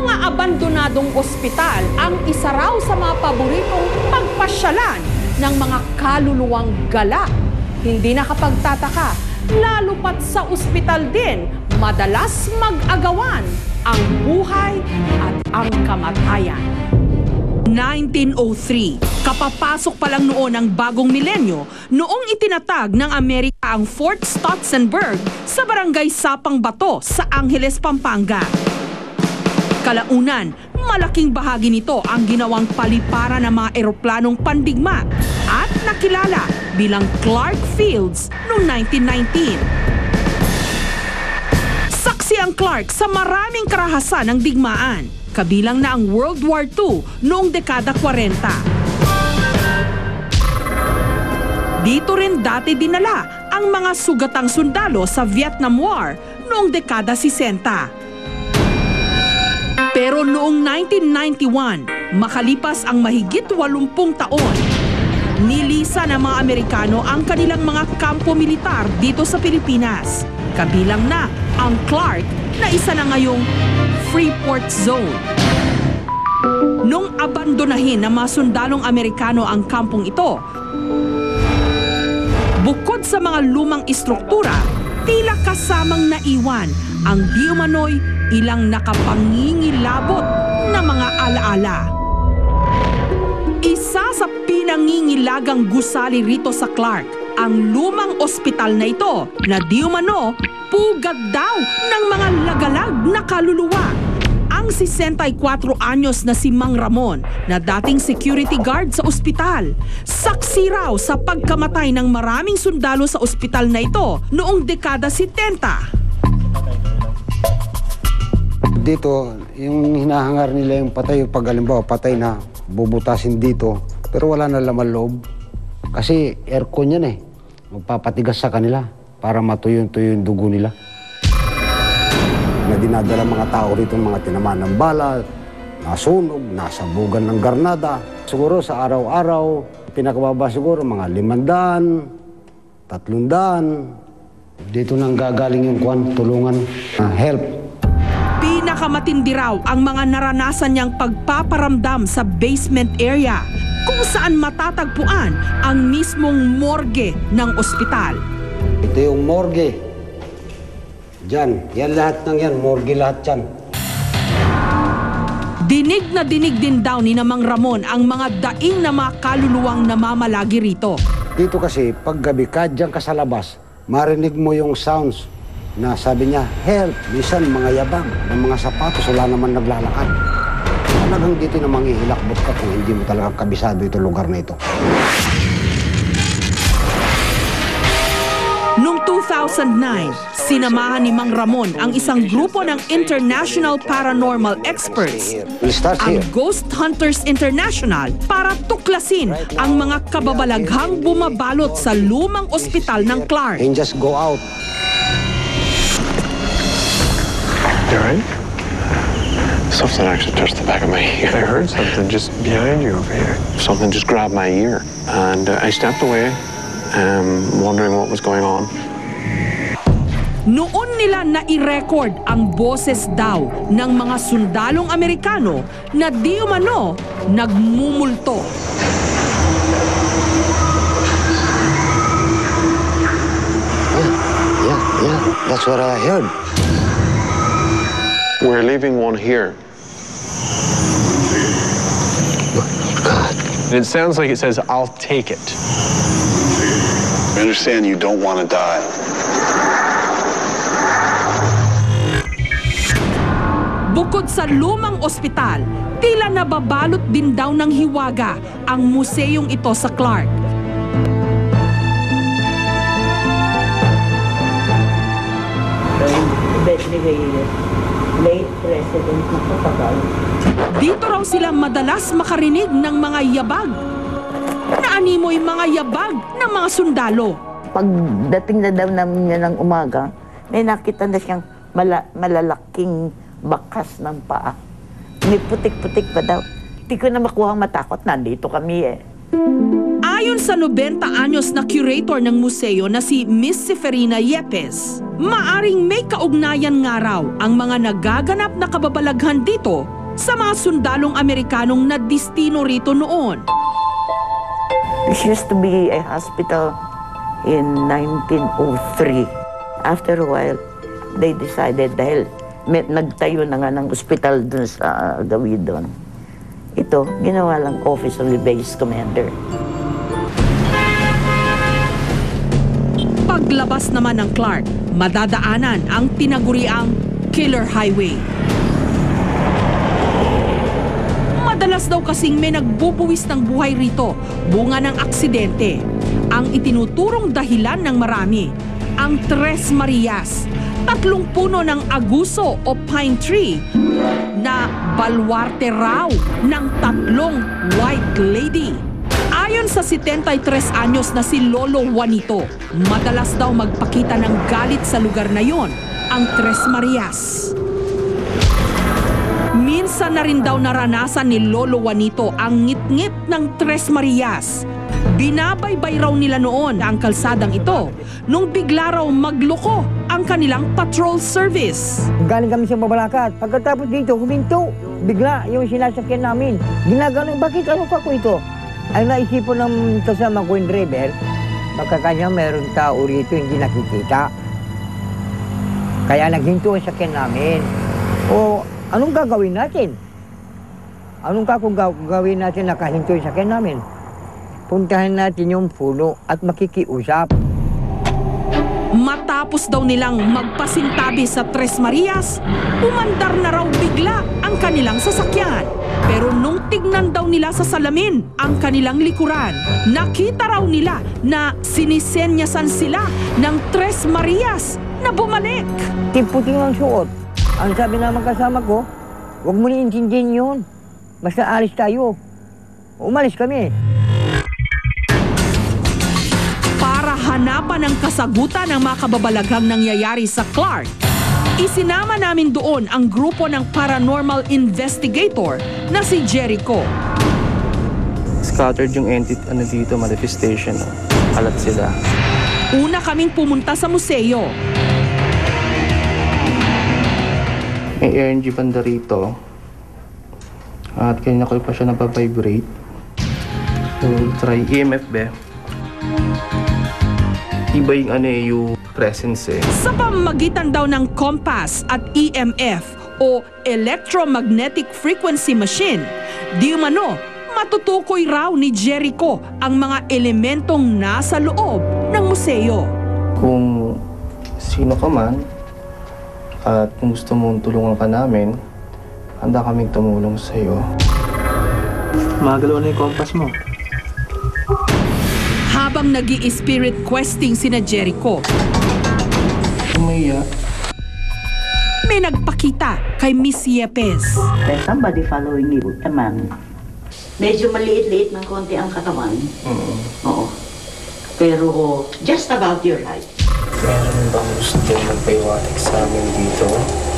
Mga abandonadong ospital ang isa raw sa mga paboritong pagpasyalan ng mga kaluluwang gala. Hindi nakapagtataka, lalo pat sa ospital din, madalas mag-agawan ang buhay at ang kamatayan. 1903, kapapasok pa lang noon ang bagong milenyo noong itinatag ng Amerika ang Fort Stotsenburg sa barangay Sapang Bato sa Angeles, Pampanga. Kalaunan, malaking bahagi nito ang ginawang paliparan ng mga eroplanong pandigma at nakilala bilang Clark Fields noong 1919. Saksi ang Clark sa maraming karahasan ng digmaan, kabilang na ang World War II noong dekada 40. Dito rin dati dinala ang mga sugatang sundalo sa Vietnam War noong dekada 60. Pero noong 1991, makalipas ang mahigit 80 taon, nilisa ng mga Amerikano ang kanilang mga kampo militar dito sa Pilipinas. Kabilang na ang Clark na isa na ngayong Freeport Zone. Nung abandonahin ng mga sundalong Amerikano ang kampong ito, bukod sa mga lumang istruktura, tila kasamang naiwan ang di umano'y ilang nakapangingilabot na mga alaala. Isa sa pinangingilagang gusali rito sa Clark, ang lumang ospital na ito na di umano pugad daw ng mga lagalag na kaluluwa. Ang 64 anyos na si Mang Ramon na dating security guard sa ospital, saksi raw sa pagkamatay ng maraming sundalo sa ospital na ito noong dekada 70. Dito, yung hinahangar nila yung patay, pag halimbawa patay na, bubutasin dito, pero wala na laman loob. Kasi aircon yan eh, magpapatigas sa kanila para matuyo-tuyo yung dugo nila. Na dinadala mga tao rito, mga tinamaan ng bala, nasunog, nasabugan ng garnada. Siguro sa araw-araw, pinakababa siguro mga 500, 300. Dito nang gagaling yung tulungan, help. Pinakamatindi raw ang mga naranasan niyang pagpaparamdam sa basement area, kung saan matatagpuan ang mismong morgue ng ospital. Ito yung morgue. Diyan, yan lahat ng yan, morgue lahat yan. Dinig na dinig din daw ni Mang Ramon ang mga daing na mga kaluluwang namamalagi rito. Dito kasi, pag gabi ka, diyan ka sa labas, marinig mo yung sounds na sabi niya, help, minsan mga yabang ng mga sapatos, wala naman naglalakad. Talagang dito na manghihilakbot ka kung hindi mo talagang kabisado itong lugar na ito. Noong 2009, sinamahan ni Mang Ramon ang isang grupo ng International Paranormal Experts, ang Ghost Hunters International, para tuklasin ang mga kababalaghang bumabalot sa lumang ospital ng Clark. And just go out. You all right? Something actually touched the back of my ear. I heard something just behind you over here. Something just grabbed my ear. And I stepped away, wondering what was going on. Noon nila nai-record ang boses daw ng mga sundalong Amerikano na di umano nagmumulto. Yeah, that's what I heard. We're leaving one here. God. It sounds like it says, I'll take it. I understand you don't want to die. Bukod sa lumang ospital, tila nababalot din daw ng hiwaga ang museyong ito sa Clark. Late President na katagal. Dito raw sila madalas makarinig ng mga yabag. Naanimoy mga yabag ng mga sundalo. Pagdating na daw namin niya ng umaga, may nakita na siyang malalaking bakas ng paa. May putik-putik pa daw. Hindi ko na makuhang matakot. Nandito kami eh. Ayon sa 90 anyos na curator ng museo na si Miss Seferina Yepes, maaring may kaugnayan nga raw ang mga nagaganap na kababalaghan dito sa mga sundalong Amerikanong na destino rito noon. This used to be a hospital in 1903. After a while, they decided dahil nagtayo na nga ng ospital dun sa Gawidon. Ito, ginawa lang Office of the Base Commander. Paglabas naman ng Clark, madadaanan ang tinaguriang Killer Highway. Madalas daw kasing may nagbubuwis ng buhay rito, bunga ng aksidente. Ang itinuturong dahilan ng marami, ang Tres Marias, 3 puno ng aguso o pine tree na balwarte raw ng 3 white lady. Ayon sa 73 anyos na si Lolo Juanito, madalas daw magpakita ng galit sa lugar na yon, ang Tres Marias. Minsan na rin daw naranasan ni Lolo Juanito ang ngit-ngit ng Tres Marias. Binabaybay raw nila noon ang kalsadang ito nung bigla raw magloko ang kanilang patrol service. Galing kami sa Babalakat. Pagkatapos dito, huminto. Bigla yung sinasakyan namin. Ginagano, bakit ano pa ko ito? Ang naisipan ng kasama ko yung driver, baka kanya mayroong tao rito hindi nakikita. Kaya naghinto ang sakyan namin. O anong gagawin natin? Anong gagawin natin nakahinto yung sakyan namin? Puntahan natin yung puno at makikiusap. Matapos daw nilang magpasintabi sa Tres Marias, umandar na raw bigla ang kanilang sasakyan. Pero nung tignan daw nila sa salamin ang kanilang likuran, nakita raw nila na sinisenyasan sila ng Tres Marias na bumalik. Puting ang suot. Ang sabi naman kasama ko, huwag mo niintindihin yun. Basta alis tayo. Umalis kami. Para hanapan ang kasagutan ng mga kababalaghang nangyayari sa Clark, isinama namin doon ang grupo ng paranormal investigator na si Jericho. Scattered yung entity dito, manifestation. Alat sila. Una kaming pumunta sa museo. May energy banda rito. At kanina ko pa siya napavibrate. So, try EMF be. Iba yung yung presence eh. Sa pamamagitan daw ng compass at EMF o electromagnetic frequency machine, di umano, matutukoy raw ni Jericho ang mga elementong nasa loob ng museo. Kung sino ka man at kung gusto mong tulungan ka namin, handa kaming tumulong sa iyo. Magalaw na yung compass mo. Habang nag-i-spirit questing sina Jericho, Umiyak. may nagpakita kay Miss Yepes. There's somebody following you, a man. Medyo maliit-liit ng konti ang katawan. Oo. Pero just about your height. Meron bang gusto magpaiwatig sa amin dito?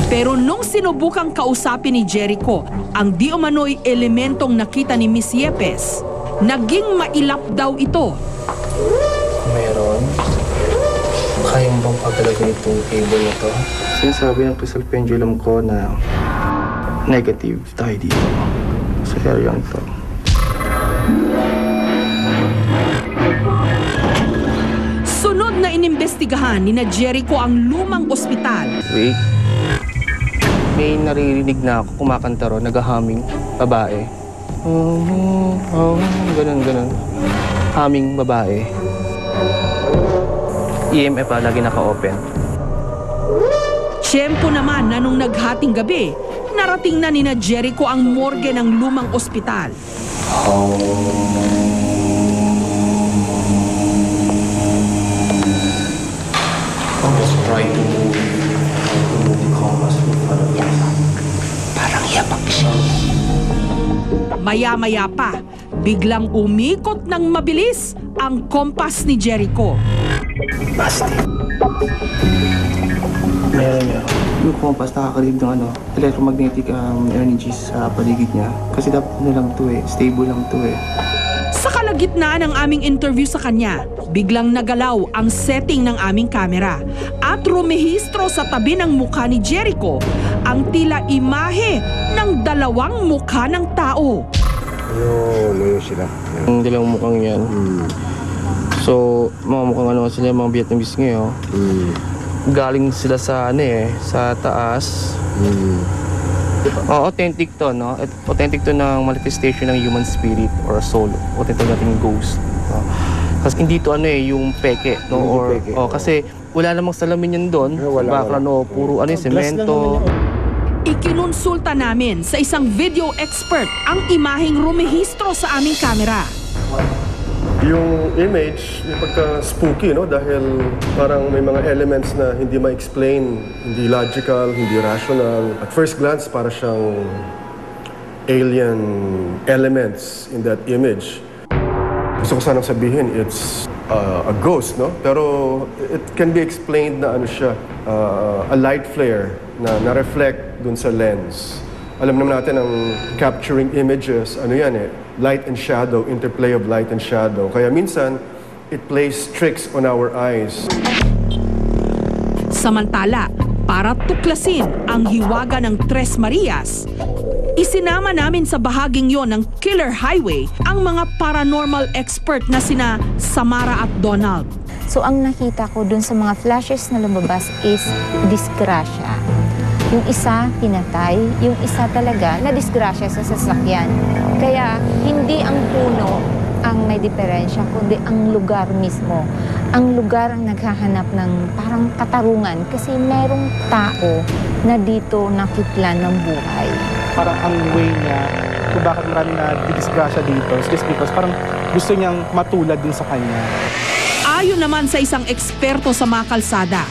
Pero nung sinubukang kausapin ni Jericho ang di umano'y elementong nakita ni Miss Yepes, naging mailap daw ito. Meron. Kayang bang pagalagin itong cable na to? Sinasabi ng crystal pendulum ko na negative tayo dito. Sa area to. Sunod na inimbestigahan ni na Jericho ang lumang ospital. Wait. May naririnig na ako kumakanta ro, nag-humming, babae. Ganun. Humming, babae. EMF lagi naka-open. Tiyempo naman na nung naghating gabi, narating na ni na Jericho ang morgue ng lumang ospital. Just try to move the compass in front of us. Parang yapak siya. Maya-maya pa, biglang umikot ng mabilis ang kompas ni Jericho. Basti. Meron niya. Yung compass nakakarinig ng electromagnetic energies sa paligid niya. Kasi dapat lang to stable lang to Sa kalagitnaan gitna ng aming interview sa kanya, biglang nagalaw ang setting ng aming kamera at rumehistro sa tabi ng mukha ni Jericho ang tila imahe ng dalawang mukha ng tao. Ayun sila. Ang dalawang mukhang yan. So, mga mukhang ano sila, mga Vietnamese ngayon. Galing sila sa sa taas. Authentic to, no? Authentic to ng manifestation ng human spirit or soul. Authentic nating ghost. Kasi hindi to yung peke, no? Or peke. Kasi wala namang salamin yan doon. Wala. Puro semento. Ikinonsulta namin sa isang video expert ang imaheng rumehistro sa aming kamera. Yung image, may pagka-spooky, no? Dahil parang may mga elements na hindi ma-explain, hindi logical, hindi rational. At first glance, para siyang alien elements in that image. Gusto ko sanang sabihin, it's a ghost, no? Pero it can be explained na siya, a light flare na na-reflect dun sa lens. Alam naman natin ang capturing images, light and shadow, interplay of light and shadow. Kaya minsan, it plays tricks on our eyes. Samantala, para tuklasin ang hiwaga ng Tres Marias, isinama namin sa bahaging yon ng Killer Highway ang mga paranormal expert na sina Samara at Donald. So ang nakita ko dun sa mga flashes na lumabas is disgrasya. Yung isa pinatay, yung isa talaga na disgrasya sa sasakyan. Kaya hindi ang puno ang may diferensya, kundi ang lugar mismo. Ang lugar ang naghahanap ng parang katarungan kasi merong tao na dito nakitlan ng buhay. Parang ang way niya kung bakit maraming na disgrasya dito is just because parang gusto niyang matulad din sa kanya. Ayon naman sa isang eksperto sa mga kalsada,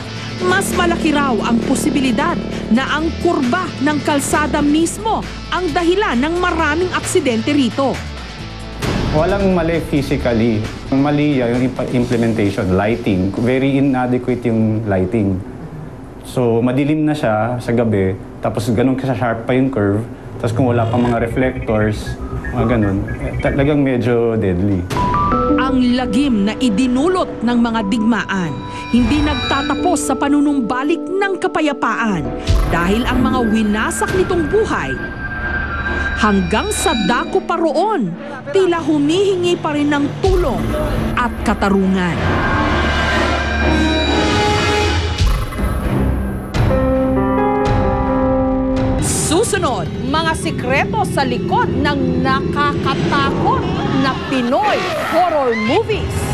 mas malaki raw ang posibilidad na ang kurba ng kalsada mismo ang dahilan ng maraming aksidente rito. Walang mali physically. Ang mali yung implementation, lighting. Very inadequate yung lighting. So madilim na siya sa gabi, tapos ganun ka-sharp pa yung curve, tapos kung wala pa mga reflectors, mga ganun, talagang medyo deadly. Ang lagim na idinulot ng mga digmaan hindi nagtatapos sa panunumbalik ng kapayapaan dahil ang mga winasak nitong buhay hanggang sa dako pa roon, tila humihingi pa rin ng tulong at katarungan. Susunod, mga sikreto sa likod ng nakakatakot na Pinoy horror movies.